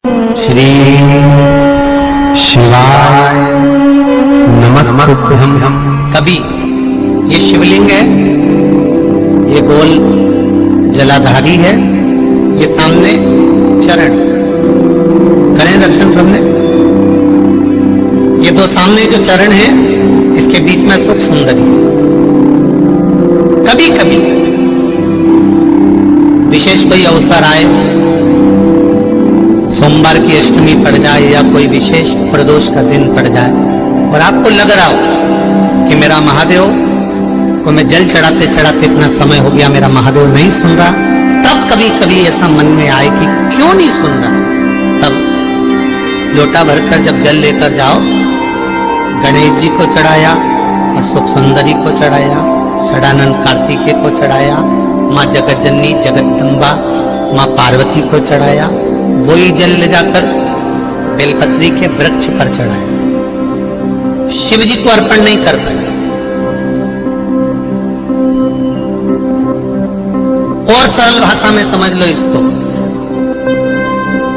श्री शिवाय नमस्तुभ्यं। कभी ये शिवलिंग है, ये गोल जलाधारी है, ये सामने चरण, करें दर्शन सबने। ये दो सामने जो चरण है, इसके बीच में सुख सुंदरी है। कभी कभी विशेष कोई अवसर आए, सोमवार की अष्टमी पड़ जाए या कोई विशेष प्रदोष का दिन पड़ जाए और आपको लग रहा हो कि मेरा महादेव को मैं जल चढ़ाते चढ़ाते इतना समय हो गया, मेरा महादेव नहीं सुन रहा, तब कभी कभी ऐसा मन में आए कि क्यों नहीं सुन रहा, तब लोटा भरकर जब जल लेकर जाओ, गणेश जी को चढ़ाया, अशोक सुंदरी को चढ़ाया, षडानंद कार्तिकेय को चढ़ाया, माँ जगत जननी जगदम्बा माँ पार्वती को चढ़ाया, वही जल ले जाकर बेलपत्री के वृक्ष पर चढ़ाया, शिव जी को अर्पण नहीं कर पाए। और सरल भाषा में समझ लो इसको,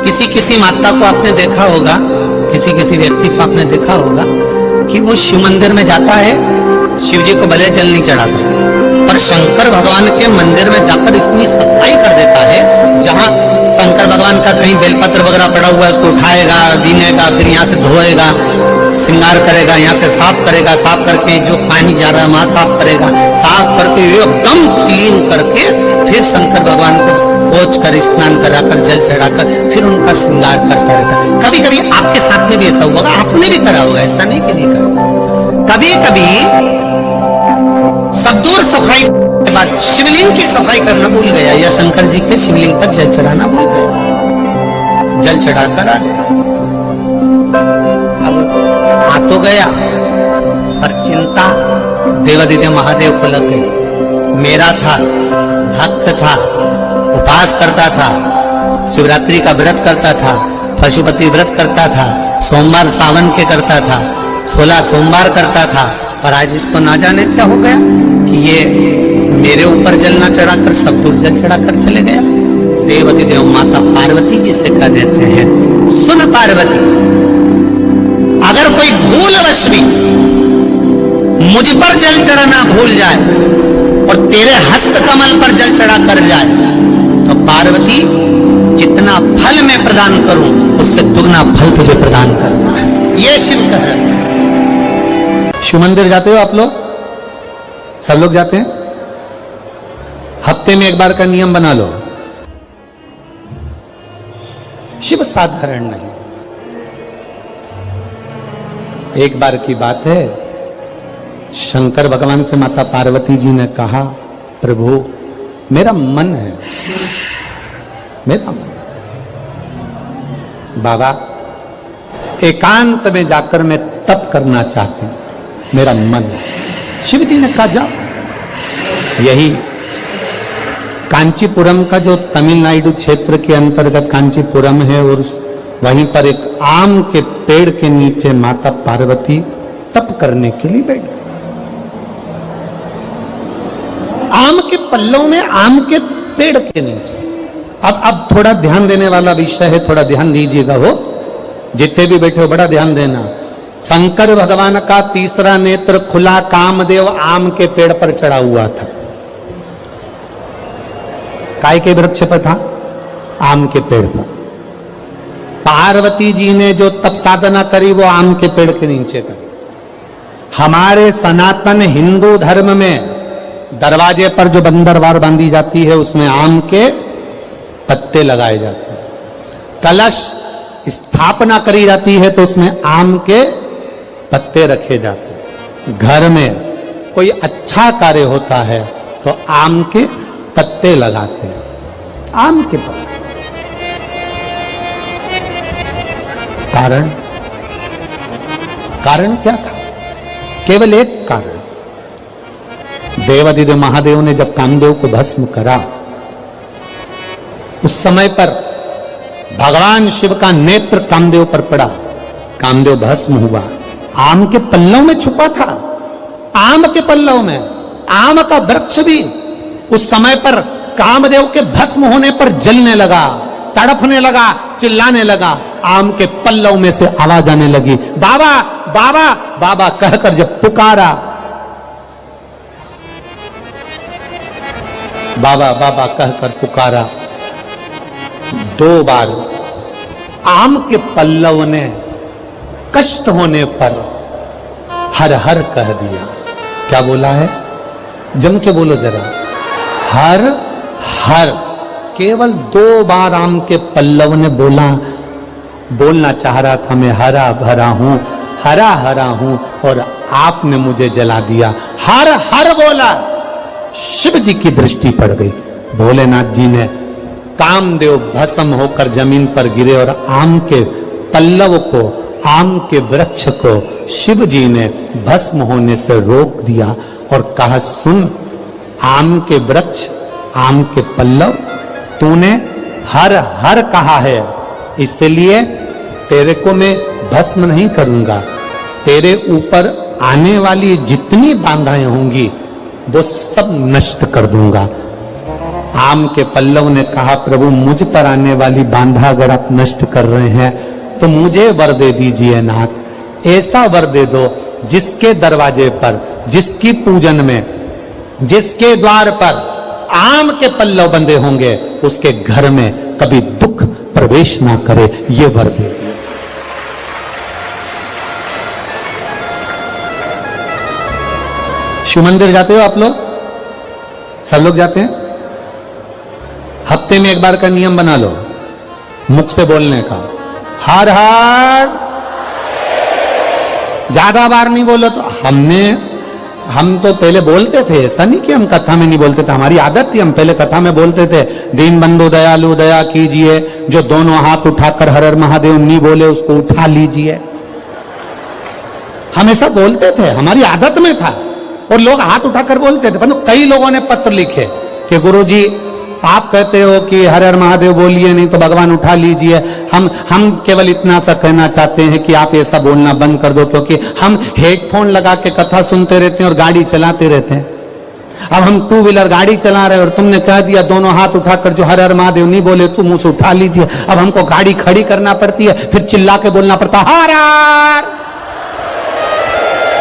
किसी किसी माता को आपने देखा होगा, किसी किसी व्यक्ति को आपने देखा होगा कि वो शिव मंदिर में जाता है, शिव जी को भले जल नहीं चढ़ाता, पर शंकर भगवान के मंदिर में जाकर इतनी सफाई कर देता है, जहां शंकर भगवान का कहीं बेलपत्र वगैरह पड़ा हुआ है, उसको उठाएगा, बीनेगा, फिर यहाँ से धोएगा, श्रृंगार करेगा, यहाँ से साफ करेगा, साफ करके जो पानी जा रहा है वहां साफ करेगा, साफ करके एकदम क्लीन करके फिर शंकर भगवान को पोंछ कर स्नान कराकर जल चढ़ाकर फिर उनका श्रृंगार करता रहता है। कभी कभी आपके साथ में भी ऐसा होगा, आपने भी करा होगा, ऐसा नहीं कि नहीं करा। कभी कभी सब दूर सफाई के बाद शिवलिंग की सफाई करना भूल गया, या शंकर जी के शिवलिंग पर जल चढ़ाना भूल गया, जल चढ़ाकर आ गया। अब आ तो गया, पर चिंता देवादिदेव महादेव को लग गई। मेरा था, भक्त था, उपास करता था, शिवरात्रि का व्रत करता था, पशुपति व्रत करता था, सोमवार सावन के करता था, 16 सोमवार करता था, पर आज इसको ना जाने क्या हो गया कि ये मेरे ऊपर जल ना चढ़ाकर सब दूर जल चढ़ाकर चले गया। देवादिदेव माता पार्वती जी से कह देते हैं, सुन पार्वती, अगर कोई भूलवश भी मुझ पर जल चढ़ाना भूल जाए और तेरे हस्त कमल पर जल चढ़ा कर जाए, तो पार्वती जितना फल मैं प्रदान करूं उससे दुगना फल तुझे प्रदान करना है। ये शिव कह रहे हैं। शिव मंदिर जाते हो आप लोग? सब लोग जाते हैं? हफ्ते में एक बार का नियम बना लो। शिव साधारण नहीं, एक बार की बात है, शंकर भगवान से माता पार्वती जी ने कहा, प्रभु मेरा मन है, मेरा मन, बाबा एकांत में जाकर मैं तप करना चाहती हूं, मेरा मन है। शिव जी ने कहा जाओ। यही कांचीपुरम का जो तमिलनाडु क्षेत्र के अंतर्गत कांचीपुरम है, और वहीं पर एक आम के पेड़ के नीचे माता पार्वती तप करने के लिए बैठ गई। आम के पल्लों में, आम के पेड़ के नीचे। अब थोड़ा ध्यान देने वाला विषय है, थोड़ा ध्यान दीजिएगा, हो जितने भी बैठे हो बड़ा ध्यान देना। शंकर भगवान का तीसरा नेत्र खुला, कामदेव आम के पेड़ पर चढ़ा हुआ था। काय के वृक्ष पर था? आम के पेड़ पर। पार्वती जी ने जो तप साधना करी वो आम के पेड़ के नीचे करी। हमारे सनातन हिंदू धर्म में दरवाजे पर जो बंदरवार बांधी जाती है उसमें आम के पत्ते लगाए जाते हैं। कलश स्थापना करी जाती है तो उसमें आम के पत्ते रखे जाते हैं। घर में कोई अच्छा कार्य होता है तो आम के पत्ते लगाते हैं, आम के पत्ते। कारण क्या था? केवल एक कारण, देवादिदेव महादेव ने जब कामदेव को भस्म करा, उस समय पर भगवान शिव का नेत्र कामदेव पर पड़ा, कामदेव भस्म हुआ। आम के पल्लों में छुपा था, आम के पल्लों में। आम का वृक्ष भी उस समय पर कामदेव के भस्म होने पर जलने लगा, तड़पने लगा, चिल्लाने लगा। आम के पल्लव में से आवाज आने लगी, बाबा बाबा बाबा कहकर जब पुकारा, बाबा बाबा कहकर पुकारा, 2 बार आम के पल्लव ने कष्ट होने पर हर हर कह दिया। क्या बोला है? जम के बोलो जरा, हर हर। केवल 2 बार आम के पल्लव ने बोलना चाह रहा था, मैं हरा भरा हूं, हरा हरा हूं, और आपने मुझे जला दिया। हर हर बोला, शिव जी की दृष्टि पड़ गई। भोलेनाथ जी ने कामदेव भस्म होकर जमीन पर गिरे और आम के पल्लव को, आम के वृक्ष को शिव जी ने भस्म होने से रोक दिया और कहा, सुन आम के वृक्ष, आम के पल्लव, तूने हर हर कहा है, इसलिए तेरे को मैं भस्म नहीं करूंगा। तेरे ऊपर आने वाली जितनी बाधाएं होंगी वो सब नष्ट कर दूंगा। आम के पल्लव ने कहा, प्रभु मुझ पर आने वाली बाधा अगर आप नष्ट कर रहे हैं तो मुझे वर दे दीजिए नाथ। ऐसा वर दे दो जिसके दरवाजे पर, जिसकी पूजन में, जिसके द्वार पर आम के पल्लव बंधे होंगे, उसके घर में कभी दुख प्रवेश ना करे, ये वर दे दिए। शिव मंदिर जाते हो आप लोग? सब लोग जाते हैं? हफ्ते में एक बार का नियम बना लो, मुख से बोलने का, हर हर। ज्यादा बार नहीं बोलो तो हम तो पहले बोलते थे, ऐसा नहीं कि हम कथा में नहीं बोलते थे, हमारी आदत थी, हम पहले कथा में बोलते थे, दीन बंधु दयालु दया कीजिए, जो दोनों हाथ उठाकर हर हर महादेव नहीं बोले उसको उठा लीजिए। हम ऐसा बोलते थे, हमारी आदत में था, और लोग हाथ उठाकर बोलते थे। परंतु कई लोगों ने पत्र लिखे कि गुरुजी आप कहते हो कि हर हर महादेव बोलिए, नहीं तो भगवान उठा लीजिए। हम केवल इतना सा कहना चाहते हैं कि आप ऐसा बोलना बंद कर दो, क्योंकि हम हेडफोन लगा के कथा सुनते रहते हैं और गाड़ी चलाते रहते हैं। अब हम 2 व्हीलर गाड़ी चला रहे हैं और तुमने कह दिया दोनों हाथ उठाकर जो हर हर महादेव नहीं बोले तुम मुंह से उठा लीजिए। अब हमको गाड़ी खड़ी करना पड़ती है, फिर चिल्ला के बोलना पड़ता हर हर।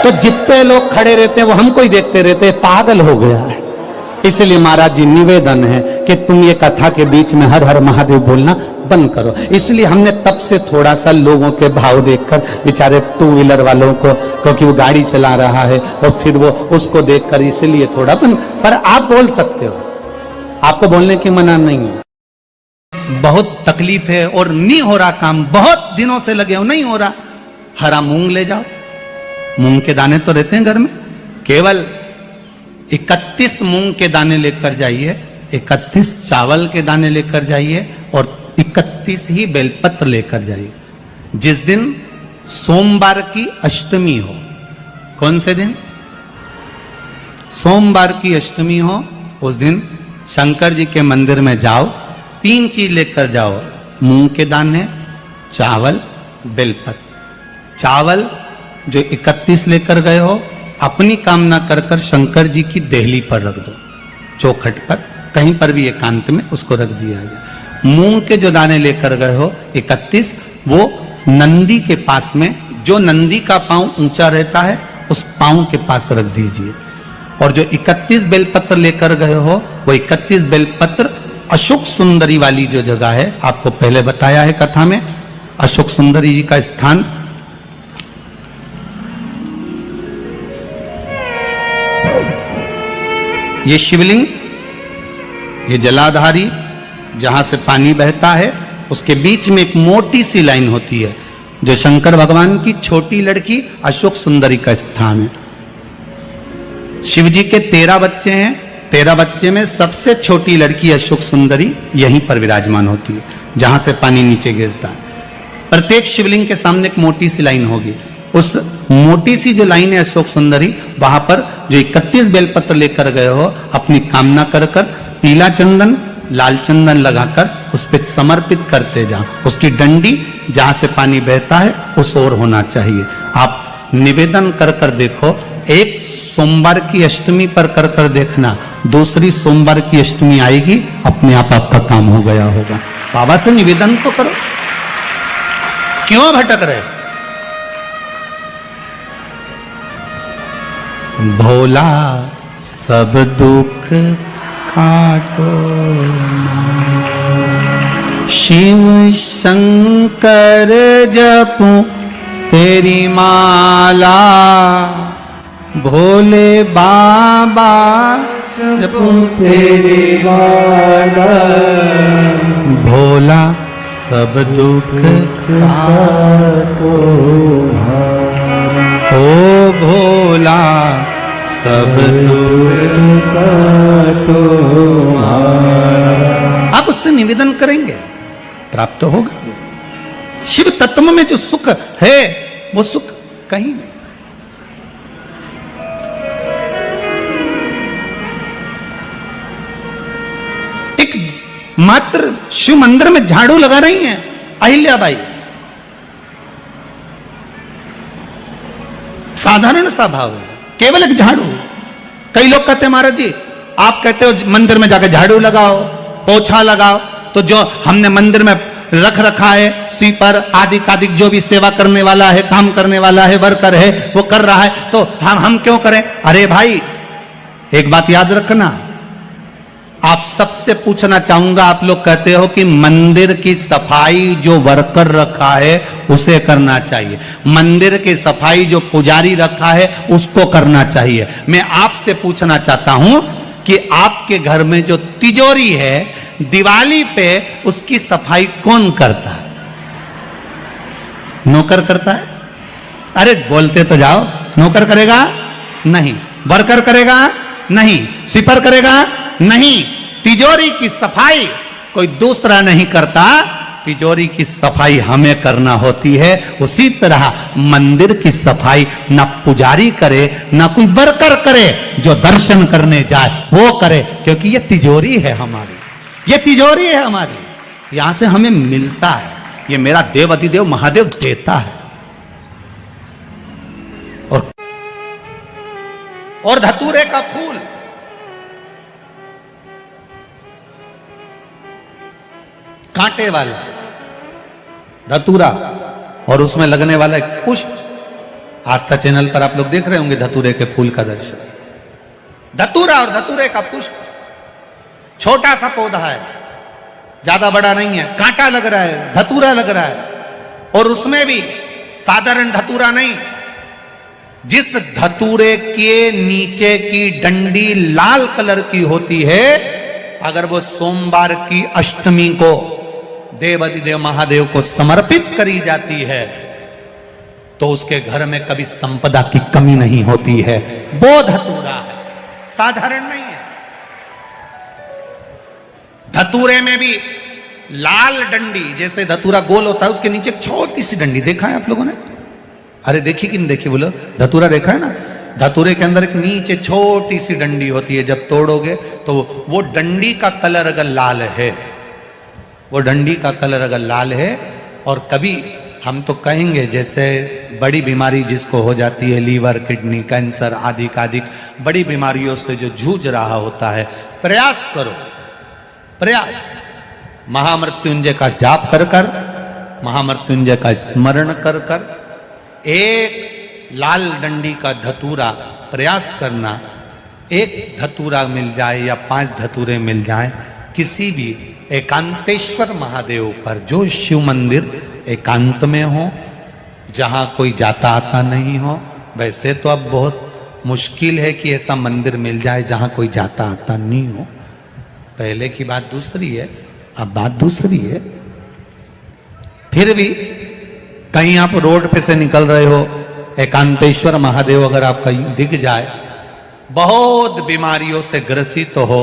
तो जितने लोग खड़े रहते हैं वो हमको ही देखते रहते हैं, पागल हो गया है। इसलिए महाराज जी निवेदन है कि तुम ये कथा के बीच में हर हर महादेव बोलना बंद करो। इसलिए हमने तब से थोड़ा सा लोगों के भाव देखकर, बेचारे 2 व्हीलर वालों को, क्योंकि वो गाड़ी चला रहा है और फिर वो उसको देखकर, इसलिए थोड़ा बंद। पर आप बोल सकते हो, आपको बोलने की मना नहीं है। बहुत तकलीफ है और नहीं हो रहा काम, बहुत दिनों से लगे हो, नहीं हो रहा, हरा मूंग ले जाओ। मूंग के दाने तो रहते हैं घर में, केवल 31 मूंग के दाने लेकर जाइए, 31 चावल के दाने लेकर जाइए और 31 ही बेलपत्र लेकर जाइए। जिस दिन सोमवार की अष्टमी हो, कौन से दिन? सोमवार की अष्टमी हो, उस दिन शंकर जी के मंदिर में जाओ, 3 चीज लेकर जाओ, मूंग के दाने, चावल, बेलपत्र। चावल जो 31 लेकर गए हो, अपनी कामना कर कर शंकर जी की देहली पर रख दो, चौखट पर, कहीं पर भी एकांत में उसको रख दिया जाए। मूंग के जो दाने लेकर गए हो 31, वो नंदी के पास में, जो नंदी का पांव ऊंचा रहता है उस पांव के पास रख दीजिए। और जो 31 बेलपत्र लेकर गए हो, वो 31 बेलपत्र अशोक सुंदरी वाली जो जगह है, आपको पहले बताया है कथा में, अशोक सुंदरी जी का स्थान, ये शिवलिंग, ये जलाधारी जहां से पानी बहता है, उसके बीच में एक मोटी सी लाइन होती है जो शंकर भगवान की छोटी लड़की अशोक सुंदरी का स्थान है। शिव जी के 13 बच्चे हैं, 13 बच्चे में सबसे छोटी लड़की अशोक सुंदरी यहीं पर विराजमान होती है, जहां से पानी नीचे गिरता है। प्रत्येक शिवलिंग के सामने एक मोटी सी लाइन होगी, उस मोटी सी जो लाइन है अशोक सुंदरी, वहां पर जो 31 बेलपत्र लेकर गए हो, अपनी कामना कर कर पीला चंदन, लाल चंदन लगाकर उस पर समर्पित करते जाओ। उसकी डंडी जहां से पानी बहता है उस ओर होना चाहिए। आप निवेदन कर कर देखो, एक सोमवार की अष्टमी पर कर कर देखना, दूसरी सोमवार की अष्टमी आएगी, अपने आप आपका काम हो गया होगा। बाबा से निवेदन तो करो, क्यों भटक रहे? भोला सब दुख काटो, शिव शंकर जपू तेरी माला, भोले बाबा जपू तेरी माला, भोला सब दुख काटो, ओ भोला सब दुख काटो। आप उससे निवेदन करेंगे, प्राप्त होगा। शिव तत्व में जो सुख है वो सुख कहीं नहीं। एक मात्र शिव मंदिर में झाड़ू लगा रही हैं अहिल्याबाई, साधारण सा भाव है, केवल एक झाड़ू। कई लोग कहते हैं महाराज जी आप कहते हो मंदिर में जाकर झाड़ू लगाओ, पोछा लगाओ, तो जो हमने मंदिर में रख रखा है स्वीपर आदि कादिक जो भी सेवा करने वाला है, काम करने वाला है, वर्कर है, वो कर रहा है, तो हम क्यों करें? अरे भाई एक बात याद रखना, आप सबसे पूछना चाहूंगा, आप लोग कहते हो कि मंदिर की सफाई जो वर्कर रखा है उसे करना चाहिए, मंदिर की सफाई जो पुजारी रखा है उसको करना चाहिए। मैं आपसे पूछना चाहता हूं कि आपके घर में जो तिजोरी है दिवाली पे उसकी सफाई कौन करता है? नौकर करता है? अरे बोलते तो जाओ। नौकर करेगा? नहीं। वर्कर करेगा? नहीं। स्वीपर करेगा? नहीं। तिजोरी की सफाई कोई दूसरा नहीं करता, तिजोरी की सफाई हमें करना होती है। उसी तरह मंदिर की सफाई न पुजारी करे न कोई वर्कर करे, जो दर्शन करने जाए वो करे, क्योंकि ये तिजोरी है हमारी, ये तिजोरी है हमारी, यहां से हमें मिलता है, ये मेरा देव अधिदेव महादेव देता है। और धतूरे का फूल, कांटे वाला धतूरा और उसमें लगने वाला एक पुष्प, आस्था चैनल पर आप लोग देख रहे होंगे धतूरे के फूल का दर्शन। धतूरा और धतूरे का पुष्प छोटा सा पौधा है, ज्यादा बड़ा नहीं है, कांटा लग रहा है, धतूरा लग रहा है, और उसमें भी साधारण धतूरा नहीं, जिस धतूरे के नीचे की डंडी लाल कलर की होती है, अगर वो सोमवार की अष्टमी को देवाधिदेव महादेव को समर्पित करी जाती है तो उसके घर में कभी संपदा की कमी नहीं होती है। वो धतूरा है, साधारण नहीं है। धतूरे में भी लाल डंडी, जैसे धतूरा गोल होता है उसके नीचे छोटी सी डंडी, देखा है आप लोगों ने? अरे देखी कि नहीं देखी बोलो? धतूरा देखा है ना? धतूरे के अंदर एक नीचे छोटी सी डंडी होती है, जब तोड़ोगे तो वो डंडी का कलर अगर लाल है, वो डंडी का कलर अगर लाल है, और कभी हम तो कहेंगे जैसे बड़ी बीमारी जिसको हो जाती है, लीवर, किडनी, कैंसर आदि कादिक बड़ी बीमारियों से जो जूझ रहा होता है, प्रयास करो, प्रयास महामृत्युंजय का जाप कर कर, महामृत्युंजय का स्मरण कर कर, एक लाल डंडी का धतूरा प्रयास करना, एक धतूरा मिल जाए या 5 धतूरे मिल जाए किसी भी एकांतेश्वर महादेव पर, जो शिव मंदिर एकांत में हो, जहां कोई जाता आता नहीं हो। वैसे तो अब बहुत मुश्किल है कि ऐसा मंदिर मिल जाए जहां कोई जाता आता नहीं हो, पहले की बात दूसरी है, अब बात दूसरी है। फिर भी कहीं आप रोड पे से निकल रहे हो, एकांतेश्वर महादेव अगर आपका दिख जाए, बहुत बीमारियों से ग्रसित हो,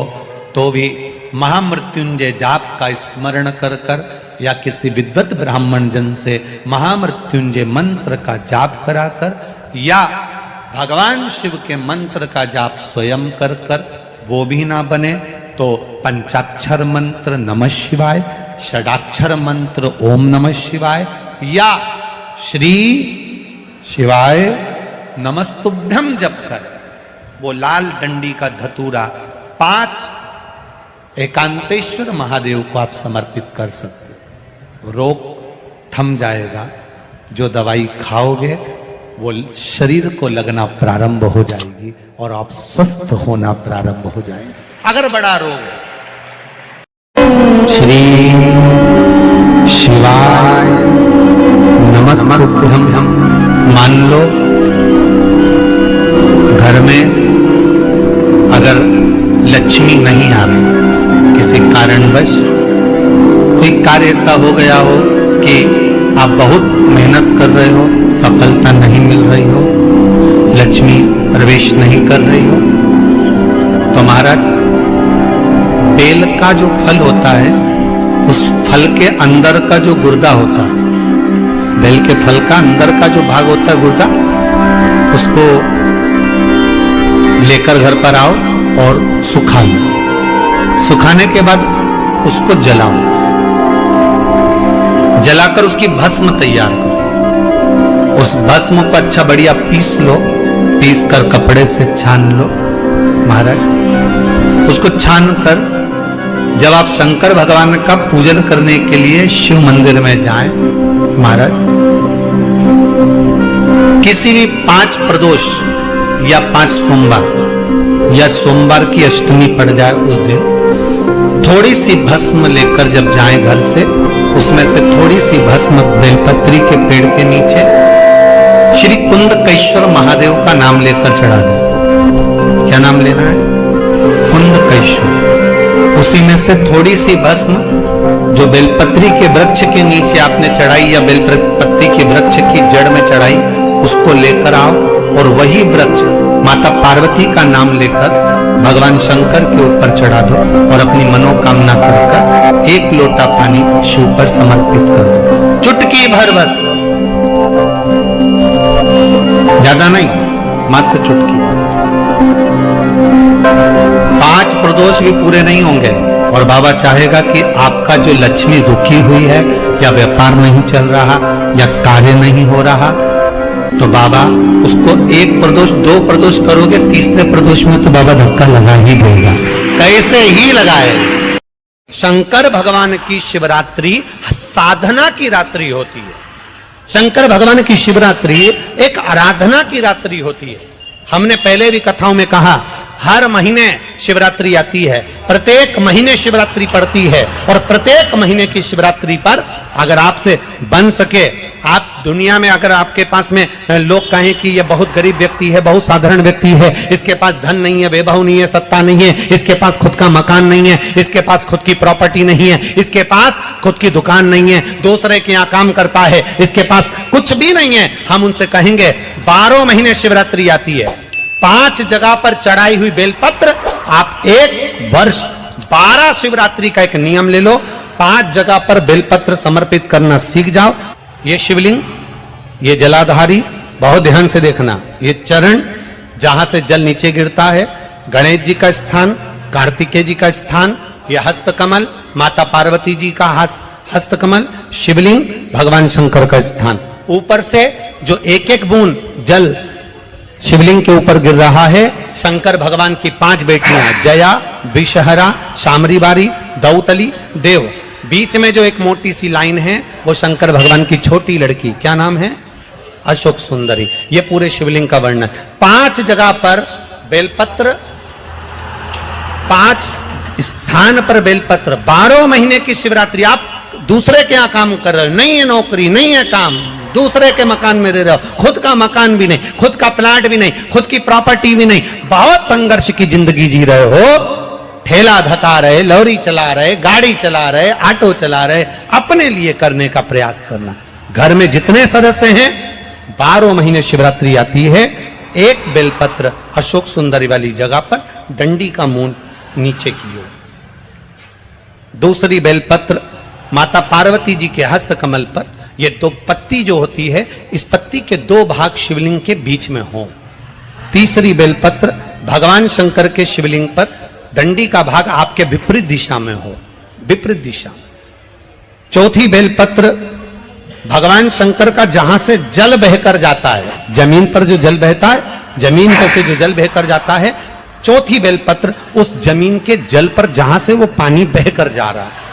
तो भी महामृत्युंजय जाप का स्मरण कर कर या किसी विद्वत ब्राह्मण जन से महामृत्युंजय मंत्र का जाप कराकर या भगवान शिव के मंत्र का जाप स्वयं कर कर, वो भी ना बने तो पंचाक्षर मंत्र नमः शिवाय, षडाक्षर मंत्र ओम नमः शिवाय या श्री शिवाय नमस्तुभ्यम जप कर वो लाल डंडी का धतूरा 5 एकांतेश्वर महादेव को आप समर्पित कर सकते हो। रोग थम जाएगा, जो दवाई खाओगे वो शरीर को लगना प्रारंभ हो जाएगी और आप स्वस्थ होना प्रारंभ हो जाएंगे। अगर बड़ा रोग है, श्री शिवाय नमस्तुभ्यं। मान लो घर में अगर लक्ष्मी नहीं आ रही, किसी कारणवश कोई कार्य ऐसा हो गया हो कि आप बहुत मेहनत कर रहे हो, सफलता नहीं मिल रही हो, लक्ष्मी प्रवेश नहीं कर रही हो, तो महाराज बेल का जो फल होता है, उस फल के अंदर का जो गुर्दा होता है, बेल के फल का अंदर का जो भाग होता है गुर्दा, उसको लेकर घर पर आओ और सुखा लो। सुखाने के बाद उसको जलाओ, जलाकर उसकी भस्म तैयार करो। उस भस्म को अच्छा बढ़िया पीस लो, पीस कर कपड़े से छान लो महाराज। उसको छान कर जब आप शंकर भगवान का पूजन करने के लिए शिव मंदिर में जाएं महाराज, किसी भी 5 प्रदोष या 5 सोमवार या सोमवार की अष्टमी पड़ जाए उस दिन, थोड़ी सी भस्म लेकर जब जाएं घर से, उसमें से थोड़ी सी भस्म बेलपत्री के पेड़ के नीचे श्री कुंदकेश्वर महादेव का नाम लेकर चढ़ा दें। क्या नाम लेना है? कुंदकेश्वर। उसी में से थोड़ी सी भस्म जो बेलपत्री के वृक्ष के नीचे आपने चढ़ाई या बेलपत्री के वृक्ष की जड़ में चढ़ाई, उसको लेकर आओ और वही वृक्ष माता पार्वती का नाम लेकर भगवान शंकर के ऊपर चढ़ा दो और अपनी मनोकामना कर 1 लोटा पानी शिव पर समर्पित कर दो। चुटकी भर बस, ज्यादा नहीं, मात्र चुटकी भर। 5 प्रदोष भी पूरे नहीं होंगे और बाबा चाहेगा कि आपका जो लक्ष्मी रुकी हुई है, या व्यापार नहीं चल रहा, या कार्य नहीं हो रहा, तो बाबा उसको 1 प्रदोष 2 प्रदोष करोगे, तीसरे प्रदोष में तो बाबा धक्का लगा ही देगा। कैसे ही लगाए। शंकर भगवान की शिवरात्रि साधना की रात्रि होती है। शंकर भगवान की शिवरात्रि एक आराधना की रात्रि होती है। हमने पहले भी कथाओं में कहा, हर महीने शिवरात्रि आती है, प्रत्येक महीने शिवरात्रि पड़ती है, और प्रत्येक महीने की शिवरात्रि पर अगर आपसे बन सके, आप दुनिया में अगर आपके पास में लोग कहें कि ये बहुत गरीब व्यक्ति है, बहुत साधारण व्यक्ति है, इसके पास धन नहीं है, वैभव नहीं है, सत्ता नहीं है, इसके पास खुद का मकान नहीं है, इसके पास खुद की प्रॉपर्टी नहीं है, इसके पास खुद की दुकान नहीं है, दूसरे के यहाँ काम करता है, इसके पास कुछ भी नहीं है, हम उनसे कहेंगे 12 महीने शिवरात्रि आती है, 5 जगह पर चढ़ाई हुई बेलपत्र, आप 1 वर्ष 12 शिवरात्रि का एक नियम ले लो, 5 जगह पर बेलपत्र समर्पित करना सीख जाओ। ये शिवलिंग, ये जलाधारी, बहुत ध्यान से देखना, ये चरण जहां से जल नीचे गिरता है, गणेश जी का स्थान, कार्तिकेय जी का स्थान, ये हस्तकमल माता पार्वती जी का हस्तकमल, शिवलिंग भगवान शंकर का स्थान। ऊपर से जो एक एक बूंद जल शिवलिंग के ऊपर गिर रहा है, शंकर भगवान की 5 बेटियां, जया, विषहरा, शामरीबारी, दौतली, देव। बीच में जो एक मोटी सी लाइन है वो शंकर भगवान की छोटी लड़की, क्या नाम है? अशोक सुंदरी। ये पूरे शिवलिंग का वर्णन। 5 जगह पर बेलपत्र, 5 स्थान पर बेलपत्र। 12 महीने की शिवरात्रि। आप दूसरे के यहाँ काम कर रहे हो, नहीं है नौकरी, नहीं है काम, दूसरे के मकान में रह रहे हो, खुद का मकान भी नहीं, खुद का प्लाट भी नहीं, खुद की प्रॉपर्टी भी नहीं, बहुत संघर्ष की जिंदगी जी रहे हो, ठेला धका रहे, लॉरी चला रहे, गाड़ी चला रहे, ऑटो चला रहे, अपने लिए करने का प्रयास करना। घर में जितने सदस्य हैं, 12 महीने शिवरात्रि आती है, 1 बेलपत्र अशोक सुंदरी वाली जगह पर, डंडी का मुंह नीचे की ओर, दूसरी बेलपत्र माता पार्वती जी के हस्त कमल पर। ये 2 पत्ती जो होती है, इस पत्ती के 2 भाग शिवलिंग के बीच में हो। तीसरी बेलपत्र भगवान शंकर के शिवलिंग पर, डंडी का भाग आपके विपरीत दिशा में हो, विपरीत दिशा। चौथी बेलपत्र भगवान शंकर का जहां से जल बहकर जाता है, जमीन पर जो जल बहता है, जमीन पर से जो जल बहकर जाता है, चौथी बेलपत्र उस जमीन के जल पर जहां से वो पानी बहकर जा रहा है,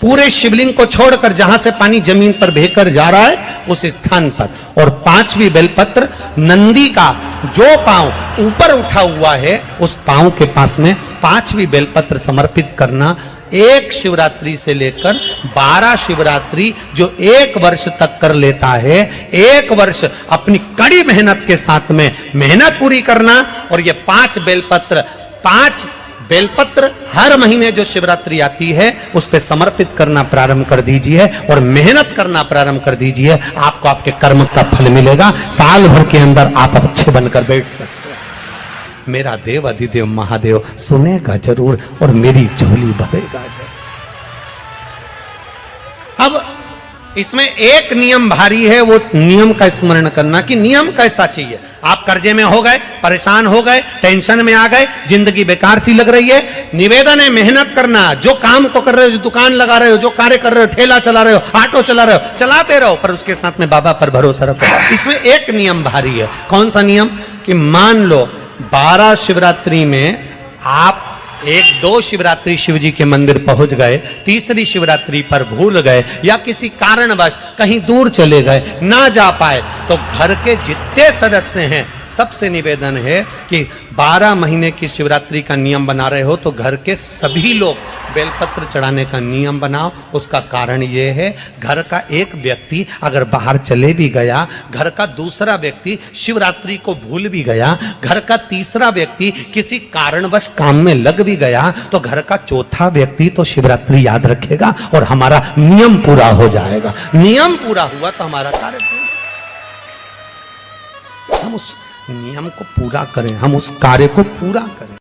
पूरे शिवलिंग को छोड़कर जहां से पानी जमीन पर बहकर जा रहा है उस स्थान पर। और पांचवी बेलपत्र नंदी का जो पांव ऊपर उठा हुआ है उस पांव के पास में पांचवी बेलपत्र समर्पित करना। एक शिवरात्रि से लेकर 12 शिवरात्रि जो एक वर्ष तक कर लेता है, एक वर्ष अपनी कड़ी मेहनत के साथ में मेहनत पूरी करना। और ये 5 बेलपत्र हर महीने जो शिवरात्रि आती है उस पे समर्पित करना प्रारंभ कर दीजिए और मेहनत करना प्रारंभ कर दीजिए। आपको आपके कर्म का फल मिलेगा। साल भर के अंदर आप अच्छे बनकर बैठ सकते हैं। मेरा देव अधिदेव महादेव सुनेगा जरूर और मेरी झोली भरेगा जरूर। अब इसमें एक नियम भारी है, वो नियम का स्मरण करना कि नियम कैसा चाहिए। आप कर्जे में हो गए, परेशान हो गए, टेंशन में आ गए, जिंदगी बेकार सी लग रही है, निवेदन है मेहनत करना। जो काम को कर रहे हो, जो दुकान लगा रहे हो, जो कार्य कर रहे हो, ठेला चला रहे हो, ऑटो चला रहे हो, चलाते रहो, पर उसके साथ में बाबा पर भरोसा रखो। इसमें एक नियम भारी है। कौन सा नियम? कि मान लो 12 शिवरात्रि में आप 1-2 शिवरात्रि शिव जी के मंदिर पहुंच गए, तीसरी शिवरात्रि पर भूल गए या किसी कारणवश कहीं दूर चले गए, ना जा पाए, तो घर के जितने सदस्य हैं सबसे निवेदन है कि 12 महीने की शिवरात्रि का नियम बना रहे हो तो घर के सभी लोग बेलपत्र चढ़ाने का नियम बनाओ। उसका कारण ये है, घर का एक व्यक्ति अगर बाहर चले भी गया, घर का दूसरा व्यक्ति शिवरात्रि को भूल भी गया, घर का तीसरा व्यक्ति किसी कारणवश काम में लग भी गया, तो घर का चौथा व्यक्ति तो शिवरात्रि याद रखेगा और हमारा नियम पूरा हो जाएगा। नियम पूरा हुआ तो हमारा कार्य पूरा। हम उस नियम को पूरा करें, हम उस कार्य को पूरा करें।